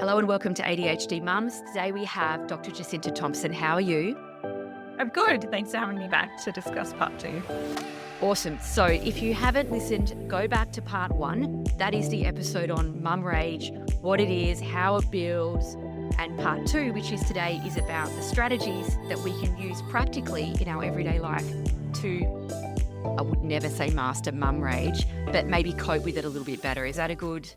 Hello and welcome to ADHD Mums. Today we have Dr. Jacinta Thompson. How are you? I'm good. Thanks for having me back to discuss part two. Awesome. So if you haven't listened, go back to part one. That is the episode on mum rage, what it is, how it builds. And part two, which is today, is about the strategies that we can use practically in our everyday life to, I would never say master mum rage, but maybe cope with it a little bit better. Is that a good?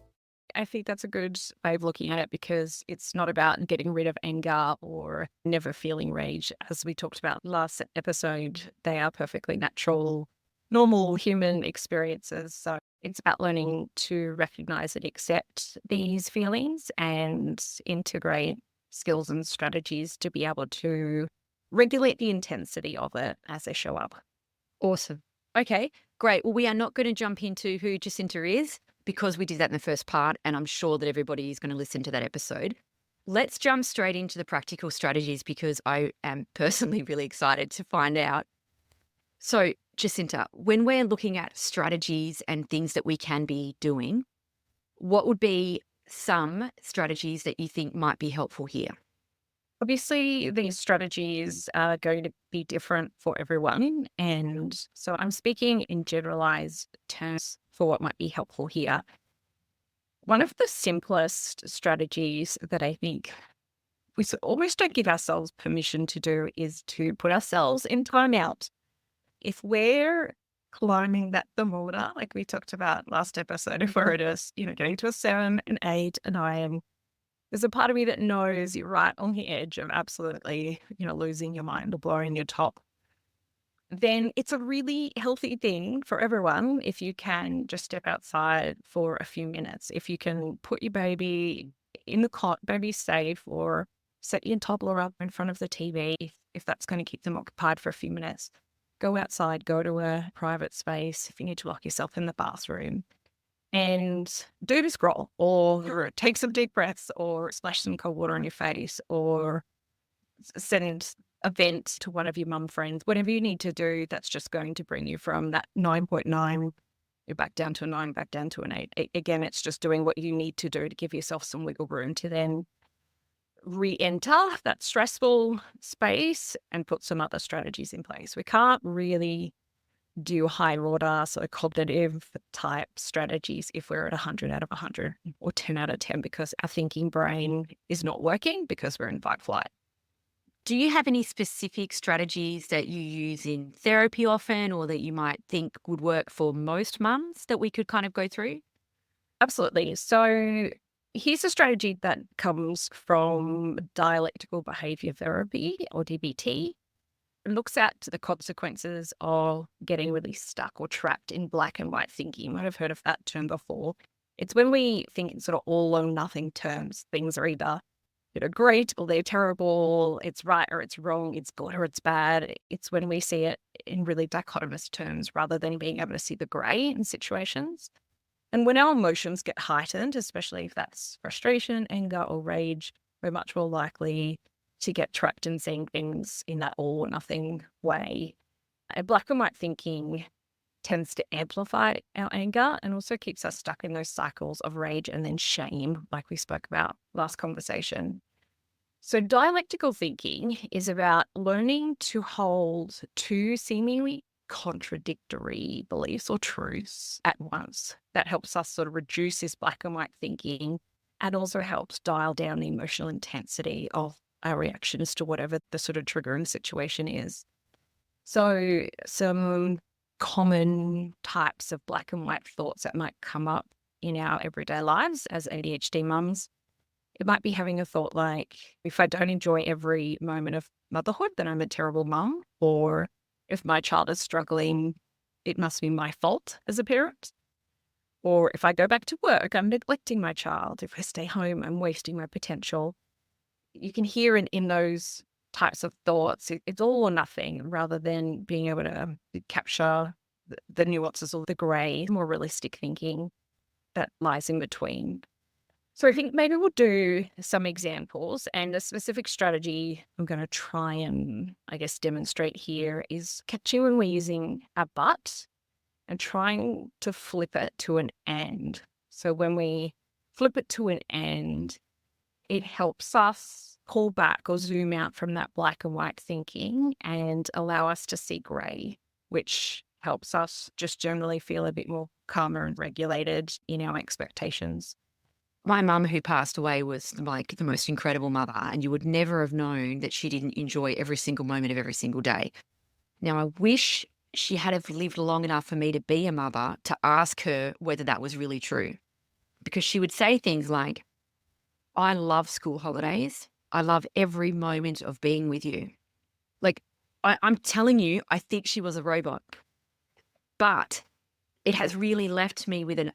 I think that's a good way of looking at it because it's not about getting rid of anger or never feeling rage. As we talked about last episode, they are perfectly natural, normal human experiences. So it's about learning to recognize and accept these feelings and integrate skills and strategies to be able to regulate the intensity of it as they show up. Awesome. Okay, great. Well, we are not going to jump into who Jacinta is because we did that in the first part, and I'm sure that everybody is going to listen to that episode. Let's jump straight into the practical strategies because I am personally really excited to find out. So, Jacinta, when we're looking at strategies and things that we can be doing, what would be some strategies that you think might be helpful here? Obviously, these strategies are going to be different for everyone. And so I'm speaking in generalized terms for what might be helpful here. One of the simplest strategies that I think we almost don't give ourselves permission to do is to put ourselves in timeout. If we're climbing that thermometer, like we talked about last episode, if we're at getting to a 7, an 8, a 9, there's a part of me that knows you're right on the edge of absolutely, losing your mind or blowing your top. Then it's a really healthy thing for everyone if you can just step outside for a few minutes. If you can put your baby in the cot, baby safe, or set your toddler up in front of the TV if that's going to keep them occupied for a few minutes. Go outside, go to a private space if you need to lock yourself in the bathroom. And do the scroll or take some deep breaths or splash some cold water on your face or send a vent to one of your mum friends, whatever you need to do, that's just going to bring you from that 9.9, you're back down to a 9, back down to an 8. Again, it's just doing what you need to do to give yourself some wiggle room to then re-enter that stressful space and put some other strategies in place. We can't really do high order, sort of cognitive type strategies if we're at 100 out of 100 or 10 out of 10 because our thinking brain is not working because we're in fight flight. Do you have any specific strategies that you use in therapy often or that you might think would work for most mums that we could kind of go through? Absolutely. So here's a strategy that comes from dialectical behavior therapy or DBT. It looks at the consequences of getting really stuck or trapped in black and white thinking. You might have heard of that term before. It's when we think in sort of all or nothing terms. Things are either great or they're terrible, it's right or it's wrong, it's good or it's bad. It's when we see it in really dichotomous terms rather than being able to see the grey in situations. And when our emotions get heightened, especially if that's frustration, anger, or rage, we're much more likely to get trapped in seeing things in that all or nothing way. And black and white thinking tends to amplify our anger and also keeps us stuck in those cycles of rage and then shame, like we spoke about last conversation. So dialectical thinking is about learning to hold two seemingly contradictory beliefs or truths at once. That helps us sort of reduce this black and white thinking and also helps dial down the emotional intensity of our reactions to whatever the sort of triggering situation is. So some common types of black and white thoughts that might come up in our everyday lives as ADHD mums. It might be having a thought like, if I don't enjoy every moment of motherhood, then I'm a terrible mum. Or if my child is struggling, it must be my fault as a parent. Or if I go back to work, I'm neglecting my child. If I stay home, I'm wasting my potential. You can hear in those types of thoughts, it's all or nothing rather than being able to capture the nuances or the grey, more realistic thinking that lies in between. So I think maybe we'll do some examples, and a specific strategy I'm going to try and, demonstrate here is catching when we're using our but and trying to flip it to an and. So when we flip it to an and, it helps us pull back or zoom out from that black and white thinking and allow us to see grey, which helps us just generally feel a bit more calmer and regulated in our expectations. My mum, who passed away, was like the most incredible mother, and you would never have known that she didn't enjoy every single moment of every single day. Now, I wish she had have lived long enough for me to be a mother to ask her whether that was really true, because she would say things like, I love school holidays. I love every moment of being with you. Like, I'm telling you, I think she was a robot. But it has really left me with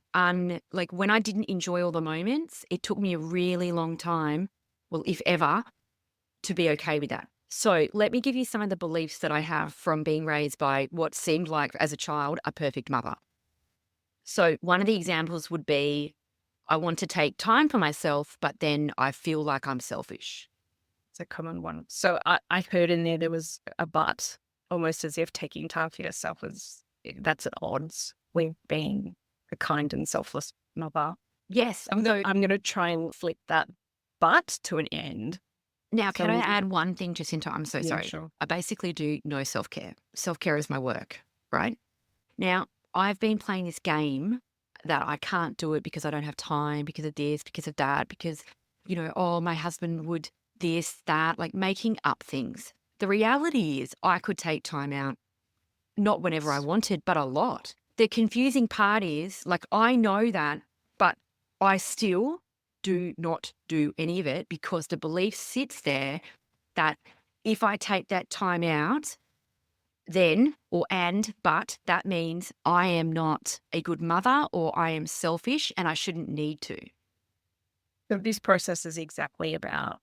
like when I didn't enjoy all the moments, it took me a really long time, well, if ever, to be okay with that. So let me give you some of the beliefs that I have from being raised by what seemed like, as a child, a perfect mother. So one of the examples would be, I want to take time for myself, but then I feel like I'm selfish. It's a common one. So I heard in there was a but, almost as if taking time for yourself that's at odds with being a kind and selfless mother. Yes. I'm going to try and flip that but to an end. Now, So can I add one thing, Jacinta? I'm so Yeah, sorry. sure. I basically do no self-care. Self-care is my work, right? Now, I've been playing this game that I can't do it because I don't have time, because of this, because of that, because, oh, my husband would this, that, like making up things. The reality is I could take time out, not whenever I wanted, but a lot. The confusing part is, like, I know that, but I still do not do any of it because the belief sits there that if I take that time out, but that means I am not a good mother or I am selfish and I shouldn't need to. So this process is exactly about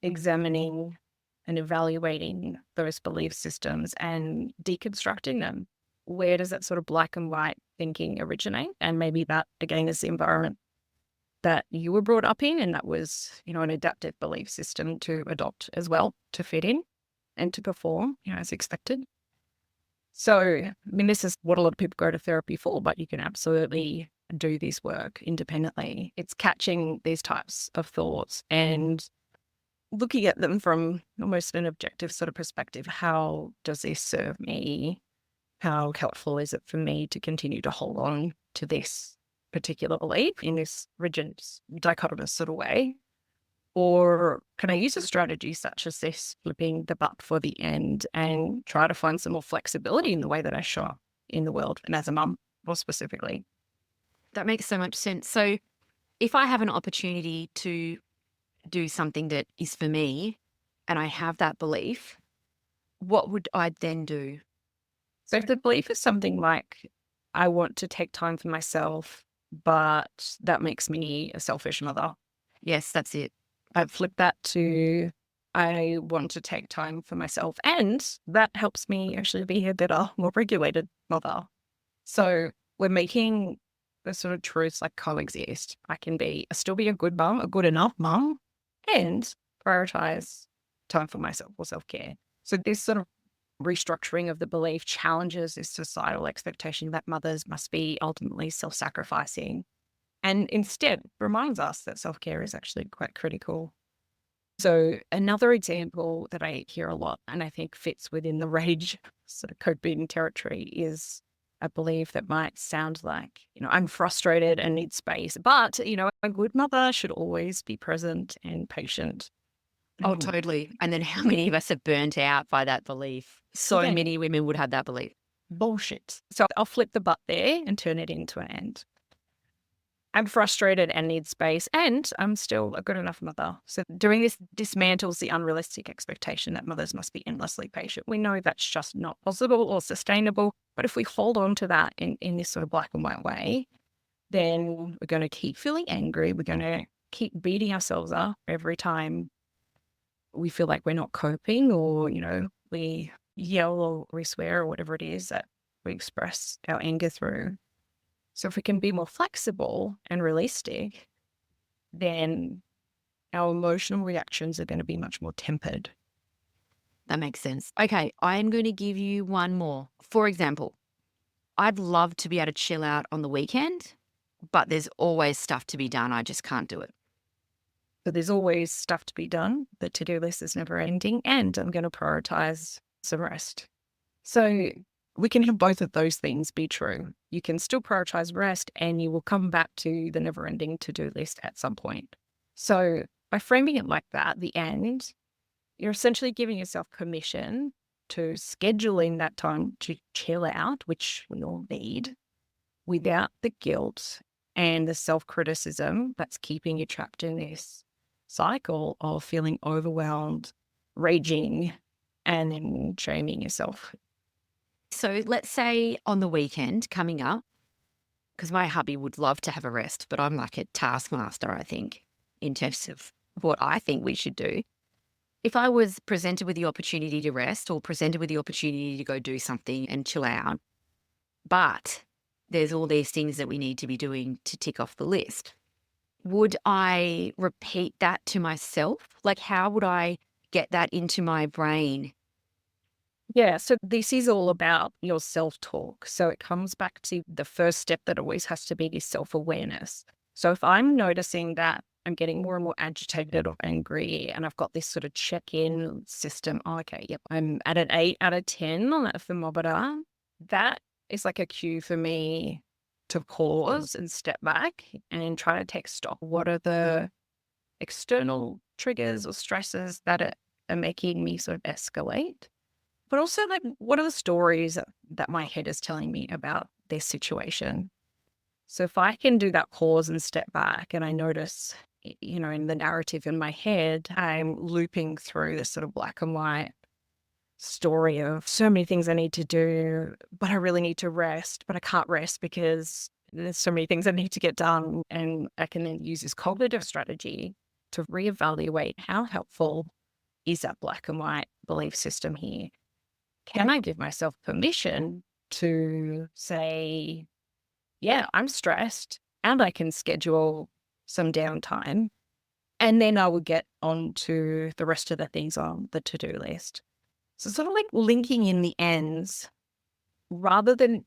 examining and evaluating those belief systems and deconstructing them. Where does that sort of black and white thinking originate? And maybe that, again, is the environment that you were brought up in, and that was, an adaptive belief system to adopt as well, to fit in and to perform, as expected. So, I mean, this is what a lot of people go to therapy for, but you can absolutely do this work independently. It's catching these types of thoughts and looking at them from almost an objective sort of perspective. How does this serve me? How helpful is it for me to continue to hold on to this particular belief in this rigid, dichotomous sort of way? Or can I use a strategy such as this, flipping the but for the end, and try to find some more flexibility in the way that I show up in the world and as a mum, more specifically? That makes so much sense. So if I have an opportunity to do something that is for me and I have that belief, what would I then do? So if the belief is something like, I want to take time for myself, but that makes me a selfish mother, Yes, that's it. I'd flip that to, I want to take time for myself, and that helps me actually be a better, more regulated mother. So we're making the sort of truths like coexist. I can still be a good mum, a good enough mum, and prioritize time for myself or self-care. So this sort of restructuring of the belief challenges this societal expectation that mothers must be ultimately self-sacrificing, and instead reminds us that self-care is actually quite critical. So another example that I hear a lot, and I think fits within the rage sort of coping territory, is a belief that might sound like, I'm frustrated and need space, but, a good mother should always be present and patient. Oh, totally. And then how many of us are burnt out by that belief? So Again, many women would have that belief. bullshit. So I'll flip the but there and turn it into an and. I'm frustrated and need space, and I'm still a good enough mother. So doing this dismantles the unrealistic expectation that mothers must be endlessly patient. We know that's just not possible or sustainable. But if we hold on to that in this sort of black and white way, then we're going to keep feeling angry. We're going to keep beating ourselves up every time we feel like we're not coping, or, we yell or we swear or whatever it is that we express our anger through. So if we can be more flexible and realistic, then our emotional reactions are going to be much more tempered. That makes sense. Okay, I'm going to give you one more. For example, I'd love to be able to chill out on the weekend, but there's always stuff to be done. I just can't do it. So there's always stuff to be done. The to-do list is never ending, and I'm going to prioritize some rest. So we can have both of those things be true. You can still prioritize rest and you will come back to the never ending to-do list at some point. So by framing it like that, the end, you're essentially giving yourself permission to schedule in that time to chill out, which we all need, without the guilt and the self-criticism that's keeping you trapped in this cycle of feeling overwhelmed, raging, and then shaming yourself. So let's say on the weekend coming up, because my hubby would love to have a rest, but I'm like a taskmaster, I think, in terms of what I think we should do. If I was presented with the opportunity to rest or presented with the opportunity to go do something and chill out, but there's all these things that we need to be doing to tick off the list, would I repeat that to myself? Like, how would I get that into my brain? Yeah, so this is all about your self-talk. So it comes back to the first step that always has to be this self-awareness. So if I'm noticing that I'm getting more and more agitated or angry, and I've got this sort of check-in system, oh, okay, yep, I'm at an 8 out of 10 on that thermometer, that is like a cue for me to pause and step back and try to take stock. What are the external triggers or stresses that are making me sort of escalate? But also, like, what are the stories that my head is telling me about this situation? So if I can do that pause and step back and I notice, in the narrative in my head, I'm looping through this sort of black and white story of so many things I need to do, but I really need to rest, but I can't rest because there's so many things I need to get done. And I can then use this cognitive strategy to reevaluate how helpful is that black and white belief system here. Can I give myself permission to say, yeah, I'm stressed and I can schedule some downtime, and then I will get on to the rest of the things on the to-do list. So sort of like linking in the ends rather than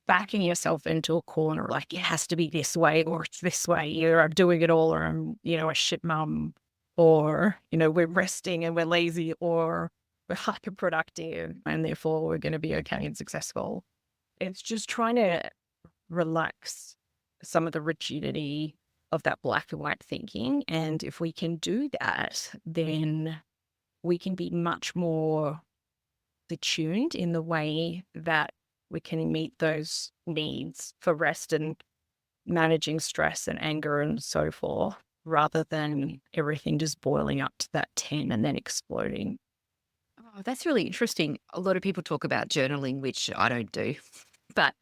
backing yourself into a corner, like it has to be this way or it's this way. Either I'm doing it all or I'm, a shit mum, or, we're resting and we're lazy, or we're hyper productive and therefore we're going to be okay and successful. It's just trying to relax some of the rigidity of that black and white thinking. And if we can do that, then we can be much more attuned in the way that we can meet those needs for rest and managing stress and anger and so forth, rather than everything just boiling up to that 10 and then exploding. Oh, that's really interesting. A lot of people talk about journaling, which I don't do, but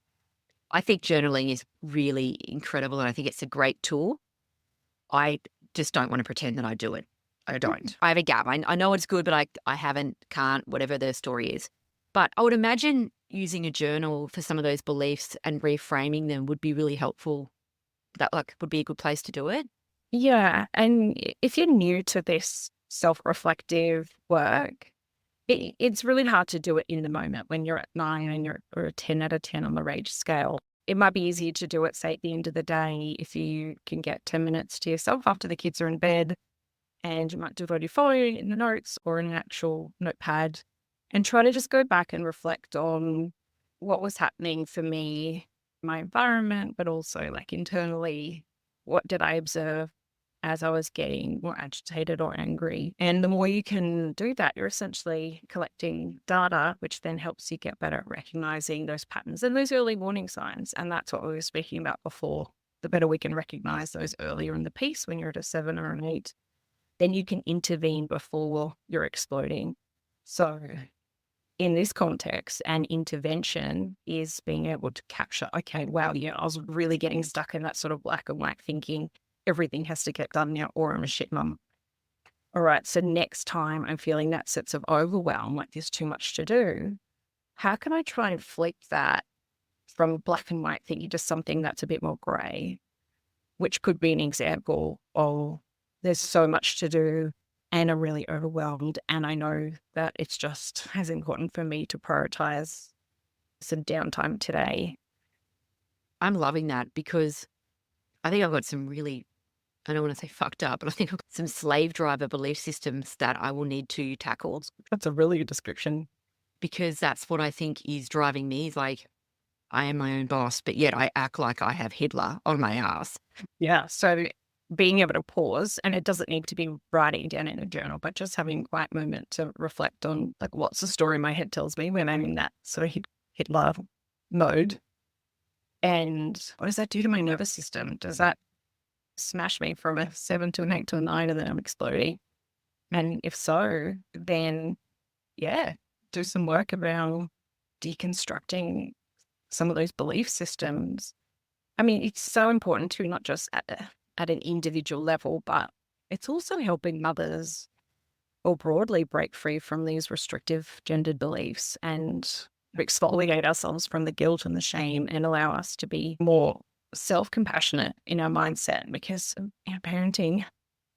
I think journaling is really incredible and I think it's a great tool. I just don't want to pretend that I do it. I don't. I have a gap. I know it's good, but I haven't, can't, whatever the story is. But I would imagine using a journal for some of those beliefs and reframing them would be really helpful. That would be a good place to do it. Yeah. And if you're new to this self-reflective work, it's really hard to do it in the moment when you're at 9 and you're or a 10 out of 10 on the rage scale. It might be easier to do it, say, at the end of the day, if you can get 10 minutes to yourself after the kids are in bed, and you might do it on your phone in the notes or in an actual notepad, and try to just go back and reflect on what was happening for me, my environment, but also like internally, what did I observe as I was getting more agitated or angry? And the more you can do that, you're essentially collecting data, which then helps you get better at recognizing those patterns and those early warning signs. And that's what we were speaking about before. The better we can recognize those earlier in the piece when you're at a 7 or an 8, then you can intervene before you're exploding. So in this context, an intervention is being able to capture, okay, wow, yeah, I was really getting stuck in that sort of black and white thinking. Everything has to get done now or I'm a shit mum. All right, so next time I'm feeling that sense of overwhelm, like there's too much to do, how can I try and flip that from black and white thinking to something that's a bit more gray, which could be an example of there's so much to do and I'm really overwhelmed. And I know that it's just as important for me to prioritize some downtime today. I'm loving that because I think I've got some really I don't want to say fucked up, but I think I've got some slave driver belief systems that I will need to tackle That's a really good description. because that's what I think is driving me is like, I am my own boss, but yet I act like I have Hitler on my ass. Yeah. So being able to pause, and it doesn't need to be writing down in a journal, but just having a quiet moment to reflect on like what's the story my head tells me when I'm in that sort of Hitler mode. And what does that do to my nervous system? Does that smash me from a 7 to an 8 to a 9 and then I'm exploding? And if so, then yeah, do some work around deconstructing some of those belief systems. I mean, it's so important too, not just at an individual level, but it's also helping mothers or broadly break free from these restrictive gendered beliefs and exfoliate ourselves from the guilt and the shame and allow us to be more self-compassionate in our mindset because parenting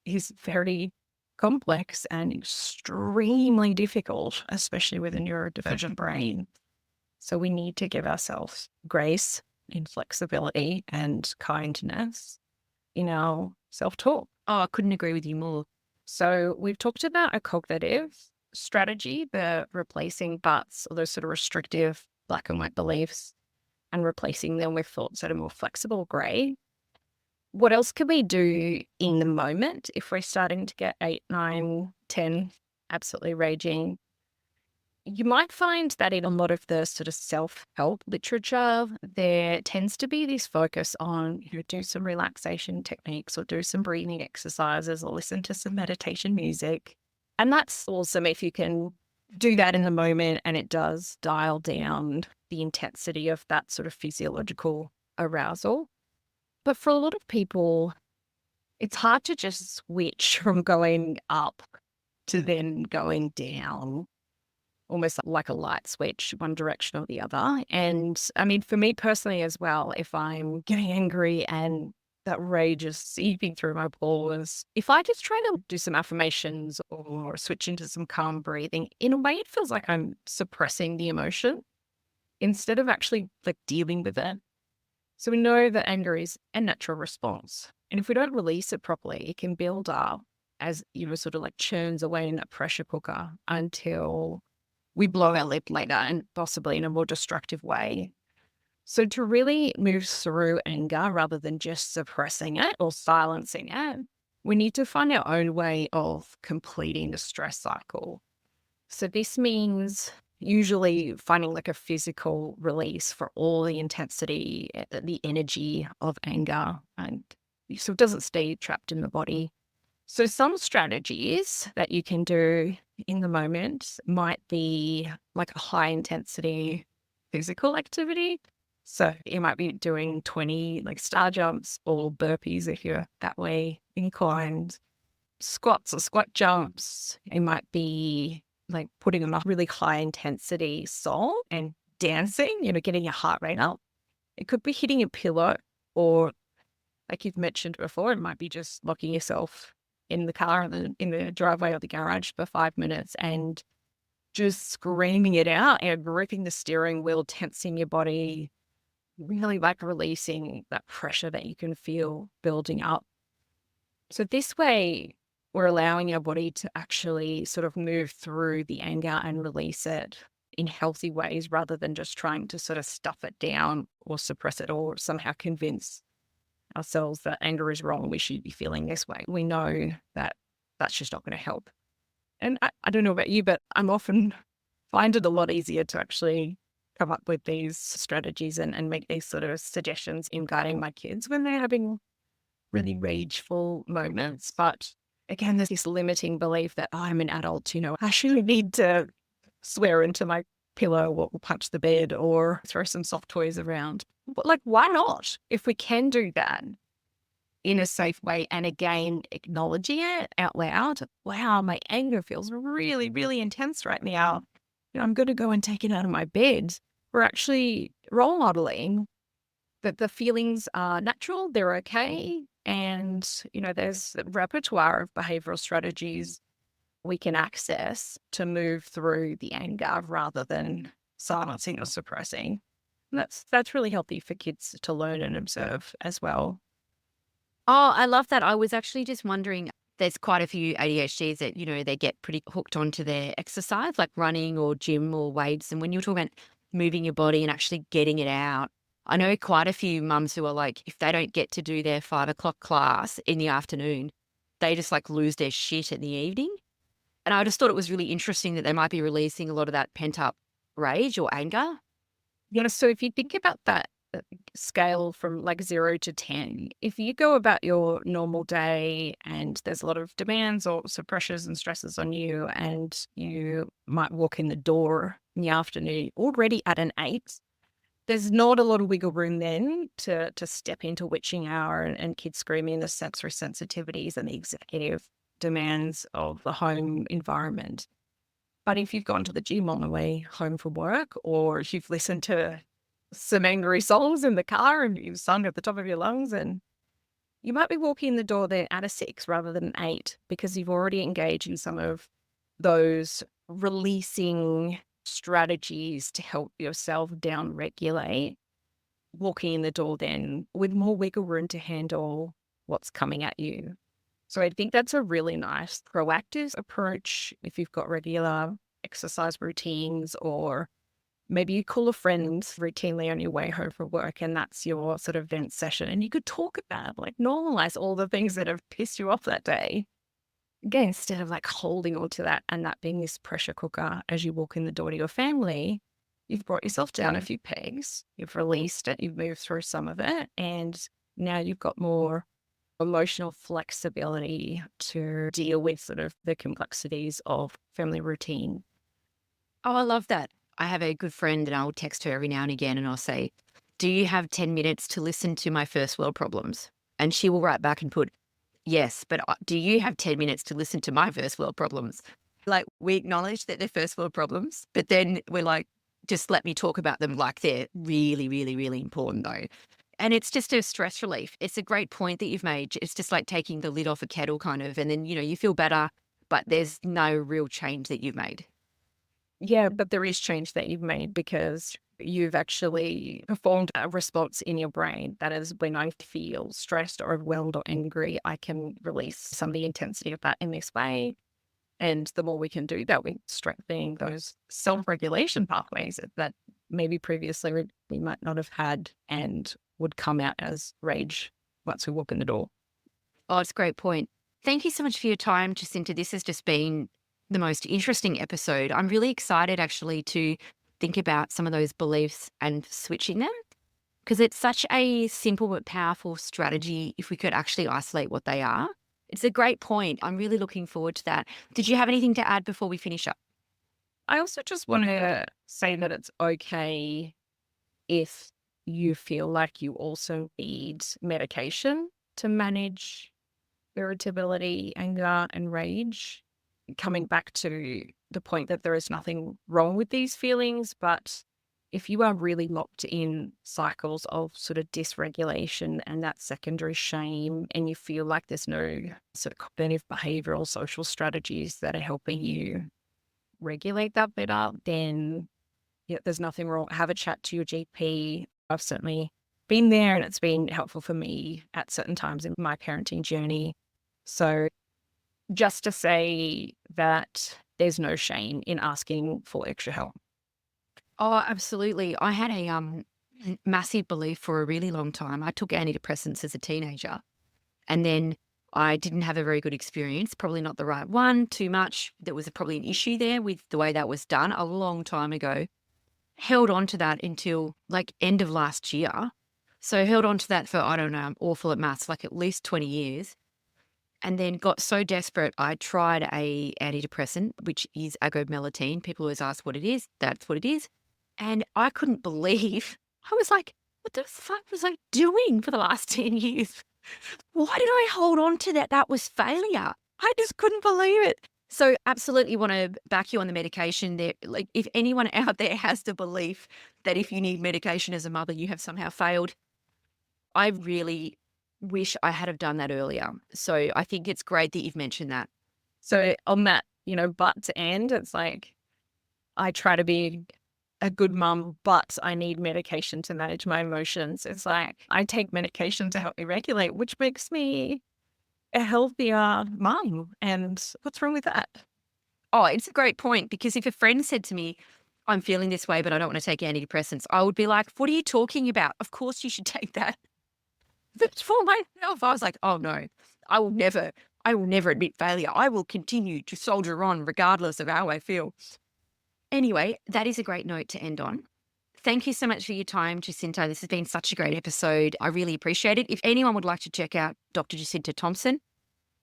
is very complex and extremely difficult, especially with a neurodivergent brain. So we need to give ourselves grace and flexibility and kindness in our self-talk. Oh, I couldn't agree with you more. So we've talked about a cognitive strategy, the replacing buts or those sort of restrictive black and white beliefs and replacing them with thoughts that are more flexible gray. What else can we do in the moment if we're starting to get 8, 9, 10 absolutely raging? You might find that in a lot of the sort of self-help literature, there tends to be this focus on, do some relaxation techniques or do some breathing exercises or listen to some meditation music. And that's awesome if you can do that in the moment and it does dial down the intensity of that sort of physiological arousal. But for a lot of people, it's hard to just switch from going up to then going down, almost like a light switch, one direction or the other. And I mean, for me personally as well, if I'm getting angry and that rage is seeping through my pores, if I just try to do some affirmations or switch into some calm breathing, in a way, it feels like I'm suppressing the emotion instead of actually like dealing with it. So we know that anger is a natural response. And if we don't release it properly, it can build up as, sort of like churns away in a pressure cooker until we blow our lip later and possibly in a more destructive way. So to really move through anger rather than just suppressing it or silencing it, we need to find our own way of completing the stress cycle. So this means usually finding like a physical release for all the intensity, the energy of anger, and so it doesn't stay trapped in the body. So some strategies that you can do in the moment might be like a high intensity physical activity. So you might be doing 20 like star jumps or burpees if you're that way inclined, squats or squat jumps. It might be like putting on a really high intensity song and dancing, getting your heart rate up. It could be hitting a pillow or like you've mentioned before, it might be just locking yourself in the car in the driveway or the garage for 5 minutes and just screaming it out and gripping the steering wheel, tensing your body, really like releasing that pressure that you can feel building up. So this way, we're allowing our body to actually sort of move through the anger and release it in healthy ways rather than just trying to sort of stuff it down or suppress it or somehow convince ourselves that anger is wrong, we should be feeling this way. We know that that's just not going to help. And I don't know about you, but I'm often find it a lot easier to actually come up with these strategies and make these sort of suggestions in guiding my kids when they're having really rageful moments. But again, there's this limiting belief that I'm an adult, I actually need to swear into my pillow or punch the bed or throw some soft toys around. But like, why not? If we can do that in a safe way and again, acknowledging it out loud, wow, my anger feels really, really intense right now. I'm going to go and take it out of my bed. We're actually role modeling that the feelings are natural, they're okay. And, there's a repertoire of behavioral strategies we can access to move through the anger rather than silencing or suppressing. And that's really healthy for kids to learn and observe as well. Oh, I love that. I was actually just wondering, there's quite a few ADHDs that, they get pretty hooked onto their exercise, like running or gym or weights. And when you're talking about moving your body and actually getting it out, I know quite a few mums who are like, if they don't get to do their 5 o'clock class in the afternoon, they just like lose their shit in the evening. And I just thought it was really interesting that they might be releasing a lot of that pent up rage or anger. Yeah, so if you think about that scale from like 0 to 10, if you go about your normal day and there's a lot of demands or pressures and stresses on you, and you might walk in the door in the afternoon already at an 8, there's not a lot of wiggle room then to step into witching hour and kids screaming, the sensory sensitivities and the executive demands of the home environment. But if you've gone to the gym on the way home from work, or if you've listened to some angry songs in the car and you've sung at the top of your lungs, and you might be walking in the door there at a 6 rather than an 8, because you've already engaged in some of those releasing strategies to help yourself down regulate, walking in the door then with more wiggle room to handle what's coming at you. So I think that's a really nice proactive approach if you've got regular exercise routines, or maybe you call a friend routinely on your way home from work and that's your sort of vent session. And you could talk about, like, normalize all the things that have pissed you off that day. Again, instead of like holding on to that and that being this pressure cooker as you walk in the door to your family, you've brought yourself down a few pegs, you've released it, you've moved through some of it, and now you've got more emotional flexibility to deal with sort of the complexities of family routine. Oh, I love that. I have a good friend and I'll text her every now and again and I'll say, "Do you have 10 minutes to listen to my first world problems?" And she will write back and put, "Yes, but do you have 10 minutes to listen to my first world problems?" Like, we acknowledge that they're first world problems, but then we're like, just let me talk about them like they're really, really, really important though. And it's just a stress relief. It's a great point that you've made. It's just like taking the lid off a kettle kind of, and then, you feel better, but there's no real change that you've made. Yeah, but there is change that you've made because you've actually performed a response in your brain. That is, when I feel stressed or overwhelmed or angry, I can release some of the intensity of that in this way. And the more we can do that, we're strengthening those self-regulation pathways that maybe previously we might not have had and would come out as rage once we walk in the door. Oh, it's a great point. Thank you so much for your time, Jacinta. This has just been the most interesting episode. I'm really excited actually to think about some of those beliefs and switching them, because it's such a simple but powerful strategy if we could actually isolate what they are. It's a great point. I'm really looking forward to that. Did you have anything to add before we finish up? I also just want to say that it's okay if you feel like you also need medication to manage irritability, anger, and rage. Coming back to the point that there is nothing wrong with these feelings, but if you are really locked in cycles of sort of dysregulation and that secondary shame, and you feel like there's no sort of cognitive behavioral social strategies that are helping you regulate that better, then yeah, there's nothing wrong. Have a chat to your GP. I've certainly been there and it's been helpful for me at certain times in my parenting journey. So just to say that there's no shame in asking for extra help. Oh, absolutely. I had a massive belief for a really long time. I took antidepressants as a teenager, and then I didn't have a very good experience, probably not the right one, too much. There was probably an issue there with the way that was done a long time ago. Held on to that until like end of last year. So held on to that for, I don't know, I'm awful at maths, like at least 20 years. And then got so desperate, I tried a antidepressant, which is agomelatine. People always ask what it is. That's what it is. And I couldn't believe, I was like, what the fuck was I doing for the last 10 years? Why did I hold on to that? That was failure. I just couldn't believe it. So absolutely want to back you on the medication there. Like, if anyone out there has the belief that if you need medication as a mother, you have somehow failed, I really wish I had have done that earlier. So I think it's great that you've mentioned that. So on that, but to end, it's like I try to be a good mum, but I need medication to manage my emotions. It's like I take medication to help me regulate, which makes me a healthier mum. And what's wrong with that? Oh, it's a great point, because if a friend said to me, I'm feeling this way, but I don't want to take antidepressants, I would be like, what are you talking about? Of course you should take that. But for myself, I was like, oh no, I will never admit failure. I will continue to soldier on regardless of how I feel. Anyway, that is a great note to end on. Thank you so much for your time, Jacinta. This has been such a great episode. I really appreciate it. If anyone would like to check out Dr. Jacinta Thompson,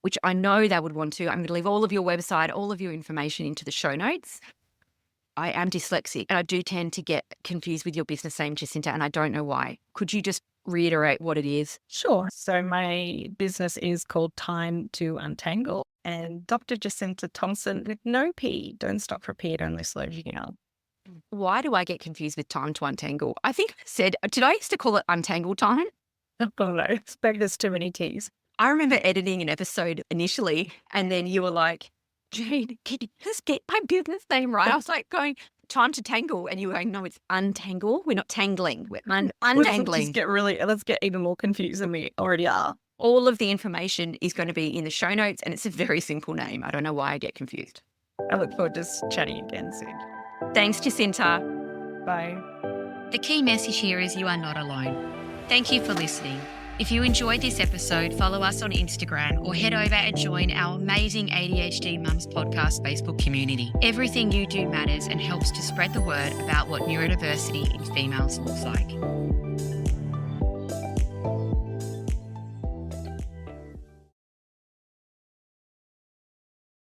which I know they would want to, I'm going to leave all of your website, all of your information into the show notes. I am dyslexic and I do tend to get confused with your business name, Jacinta, and I don't know why. Could you just reiterate what it is? Sure. So my business is called Time to Untangle, and Dr. Jacinta Thompson with no P. Don't stop for P, it only slows you down. Why do I get confused with Time to Untangle? I think I said, did I used to call it Untangle Time? I don't know. Maybe there's too many T's. I remember editing an episode initially, and then you were like, Jane, can you just get my business name right? I was like going, Time to Tangle. And you were going, no, it's untangle. We're not tangling. We're untangling. Let's get even more confused than we already are. All of the information is going to be in the show notes, and it's a very simple name. I don't know why I get confused. I look forward to chatting again soon. Thanks, Jacinta. Bye. The key message here is you are not alone. Thank you for listening. If you enjoyed this episode, follow us on Instagram or head over and join our amazing ADHD Mums Podcast Facebook community. Everything you do matters and helps to spread the word about what neurodiversity in females looks like.